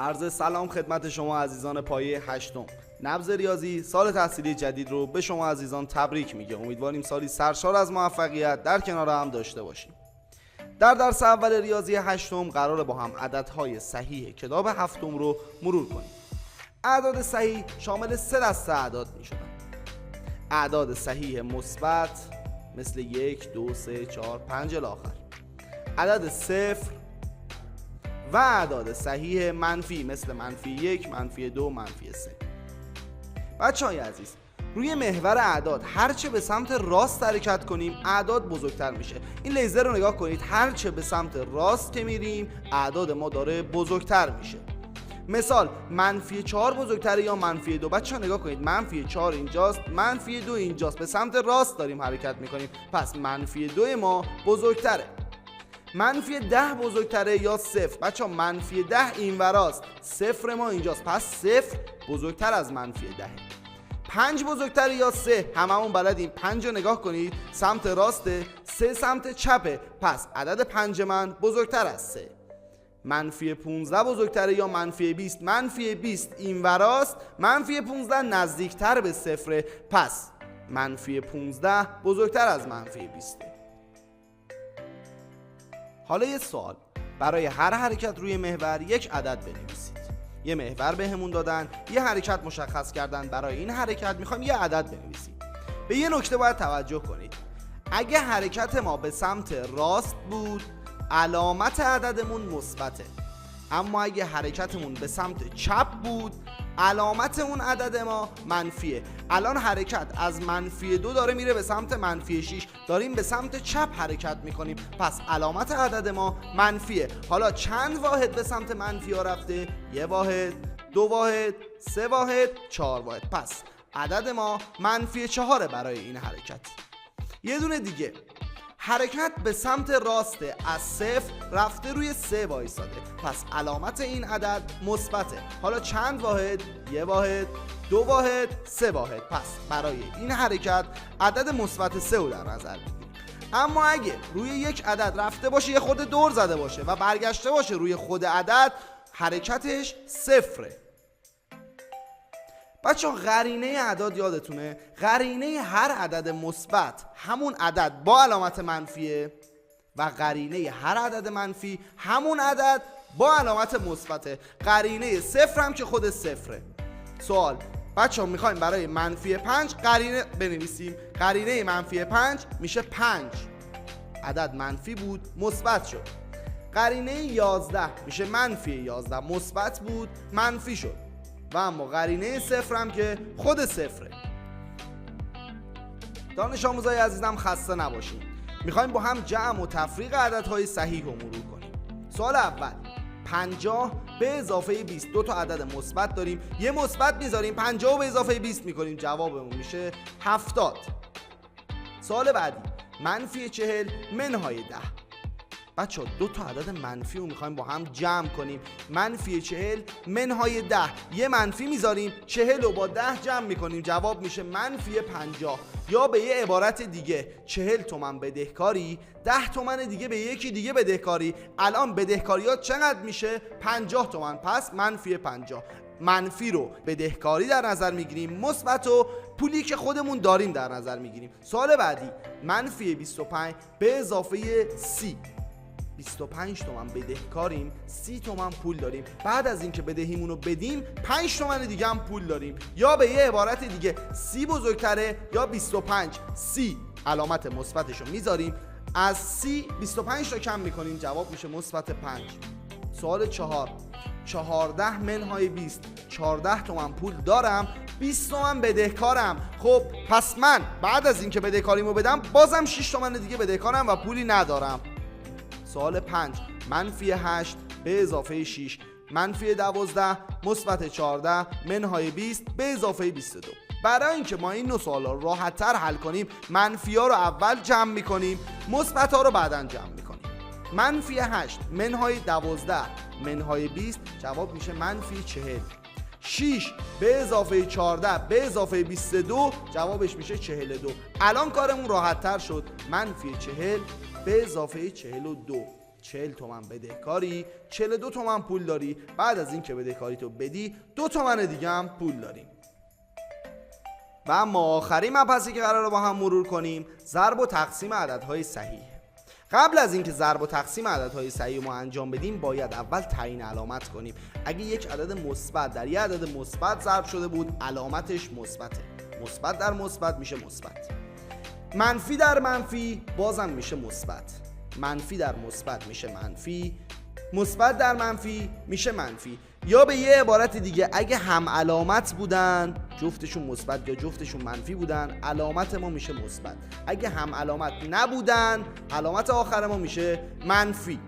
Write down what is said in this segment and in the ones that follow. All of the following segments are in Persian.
عرض سلام خدمت شما عزیزان پایه هشتم. نبض ریاضی سال تحصیلی جدید رو به شما عزیزان تبریک میگه. امیدواریم سالی سرشار از موفقیت در کنار هم داشته باشیم. در درس اول ریاضی هشتم قراره با هم عددهای صحیح کتاب هفتم رو مرور کنیم. اعداد صحیح شامل 3 دسته اعداد میشدن. اعداد صحیح مثبت مثل 1 2 3 4 5 الی آخر. عدد صفر و اعداد صحیح منفی مثل -1 -2 -3. بچه‌های عزیز، روی محور اعداد هرچه به سمت راست حرکت کنیم اعداد بزرگتر میشه. این لیزر رو نگاه کنید، هرچه به سمت راست که میریم اعداد ما داره بزرگتر میشه. مثال -4 بزرگتره یا -2. بچه‌ها نگاه کنید، -4 اینجاست، -2 اینجاست، به سمت راست داریم حرکت میکنیم، پس -2 ما بزرگتره. -10 بزرگتره یا 0. بچه ها -10 این وراست، 0 ما اینجاست، پس 0 بزرگتر از -10. 5 بزرگتره یا 3. هممون بلدیم 5 رو نگاه کنید، سمت راسته، 3 سمت چپه، پس عدد 5 من بزرگتر از 3. -15 بزرگتره یا -20. -20 این وراست، -15 نزدیکتر به 0، پس -15 بزرگتر از -20. حالا یه سوال، برای هر حرکت روی محور یک عدد بنویسید. یه محور بهمون دادن، یه حرکت مشخص کردن، برای این حرکت میخوایم یه عدد بنویسیم. به یه نکته باید توجه کنید، اگه حرکت ما به سمت راست بود علامت عددمون مثبته، اما اگه حرکتمون به سمت چپ بود علامت اون عدد ما منفیه. الان حرکت از -2 داره میره به سمت -6، داریم به سمت چپ حرکت میکنیم، پس علامت عدد ما منفیه. حالا چند واحد به سمت منفی ها رفته؟ 1 واحد، 2 واحد، 3 واحد، 4 واحد، پس عدد ما -4 برای این حرکت. یه دونه دیگه، حرکت به سمت راسته، از 0 رفته روی 3 وایساده، پس علامت این عدد مثبته. حالا چند واحد؟ 1 واحد، 2 واحد، 3 واحد، پس برای این حرکت عدد مثبت 3 رو در نظر بگیریم. اما اگه روی یک عدد رفته باشه یه خورده دور زده باشه و برگشته باشه روی خود عدد حرکتش 0. بچه قرینه اعداد یادتونه؟ قرینه هر عدد مثبت همون عدد با علامت منفیه و قرینه هر عدد منفی همون عدد با علامت مثبته. قرینه 0 هم که خود 0. سوال، بچه میخوایم برای -5 قرینه بنویسیم. قرینه -5 میشه 5، عدد منفی بود مثبت شد. قرینه 11 میشه -11، مثبت بود منفی شد. و اما قرینه 0 هم که خود 0. دانش آموزای عزیزم خسته نباشید، میخوایم با هم جمع و تفریق عددهای صحیح رو مرور کنیم. سوال اول، 50 به اضافه 20. 2 تا عدد مثبت داریم، یه مثبت میذاریم، 50 به اضافه 20 میکنیم، جوابمون میشه 70. سوال بعدی، -40 منهای 10. بچه 2 تا عدد منفی رو میخوایم با هم جمع کنیم. -40 منهای 10، یه منفی میذاریم، 40 رو با 10 جمع میکنیم، جواب میشه -50. یا به یه عبارت دیگه، 40 تومن بدهکاری، 10 تومن دیگه به یکی دیگه بدهکاری. الان بدهکاریات چقدر میشه؟ 50 تومن، پس -50. منفی رو بدهکاری در نظر میگیریم، مثبت و پولی که خودمون داریم در نظر میگیریم. سوال بعدی، -25 به اضافه 30. 25 تومن بدهکاریم، 30 تومن پول داریم. بعد از اینکه بدهیمون رو بدیم 5 تومن دیگه هم پول داریم. یا به یه عبارت دیگه، 30 بزرگتره یا 25. 30 علامت مثبتش رو میذاریم، از 30 25 رو کم میکنیم، جواب میشه -5. سوال 4، 14 منهای 20. 14 تومن پول دارم، 20 تومن بدهکارم. خب پس من بعد از اینکه بدهکاریمو بدم بازم 6 تومن دیگه بدهکارم و پولی ندارم. سوال 5، -8 به اضافه 6. -12 مثبت 14 منهای 20 به اضافه 22. برای اینکه ما این 9 سوال رو راحت تر حل کنیم، منفی ها رو اول جمع میکنیم، مثبت ها رو بعداً جمع میکنیم. -8 منهای 12 منهای 20، جواب میشه -40. 6 به اضافه 14 به اضافه 22، جوابش میشه 42. الان کارمون راحت تر شد. -40 به اضافه 42، 40 تومن بدهکاری، 42 تومن پول داری. بعد از این که بدهکاری تو بدی 2 تومن دیگه هم پول داریم. و اما آخرین مبحثی که قراره با هم مرور کنیم ضرب و تقسیم عددهای صحیح. قبل از اینکه ضرب و تقسیم عددهای صحیح ما انجام بدیم باید اول تعیین علامت کنیم. اگه یک عدد مثبت در یک عدد مثبت ضرب شده بود علامتش مثبته. مثبت در مثبت میشه مثبت. منفی در منفی بازم میشه مثبت. منفی در مثبت میشه منفی. مثبت در منفی میشه منفی. یا به یه عبارت دیگه اگه هم علامت بودن جفتشون مثبت یا جفتشون منفی بودن علامت ما میشه مثبت. اگه هم علامت نبودن علامت آخر ما میشه منفی.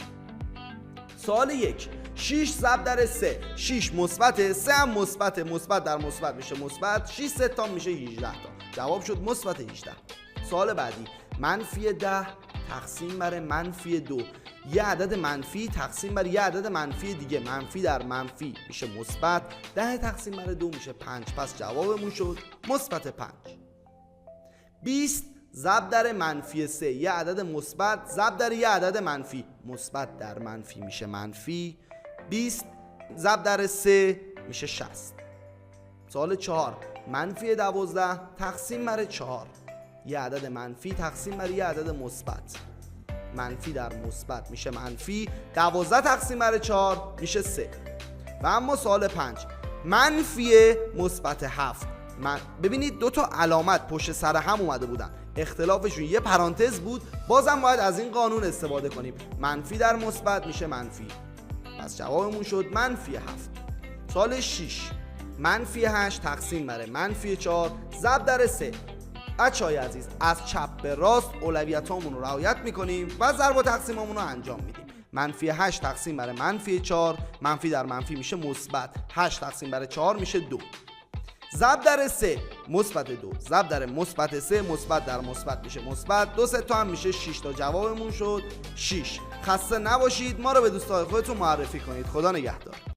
سوال 1 6 ضرب در 3. 6 مثبت، 3 هم مثبت. مثبت در مثبت میشه مثبت. 6 سه تا میشه 18 تا. جواب شد مثبت 18. سوال بعدی منفی 10 تقسیم بر منفی 2. یه عدد منفی تقسیم بر یه عدد منفی دیگه. منفی در منفی میشه مثبت. 10 تقسیم بر 2 میشه 5. پس جوابمون شد مثبت 5. 20 ضرب در منفی 3. یه عدد مثبت ضرب در یه عدد منفی. مثبت در منفی میشه منفی. 20 ضرب در 3 میشه 60. سوال 4 منفی 12 تقسیم بر 4. یه عدد منفی تقسیم بر یه عدد مثبت. منفی در مثبت میشه منفی. 12 تقسیم بر 4 میشه 3. و اما سوال 5 منفی مثبت 7. ببینید دو تا علامت پشت سر هم اومده بودن، اختلافشون یه پرانتز بود. بازم باید از این قانون استفاده کنیم. منفی در مثبت میشه منفی. پس جوابمون شد منفی 7. سوال 6 منفی 8 تقسیم بر منفی 4 ضرب در 3. بچه‌های عزیز از چپ به راست اولویتامون رو رعایت میکنیم و ضرب و تقسیممون رو انجام میدیم. منفی 8 تقسیم بر منفی 4 منفی در منفی میشه مثبت. 8 تقسیم بر 4 میشه 2. ضرب در 3 مثبت 2 ضرب در مثبت 3 مثبت در مثبت میشه مثبت. 2 سه تا هم میشه 6 تا. جوابمون شد 6. خسته نباشید. ما رو به دوستان خودتون معرفی کنید. خدا نگهدار.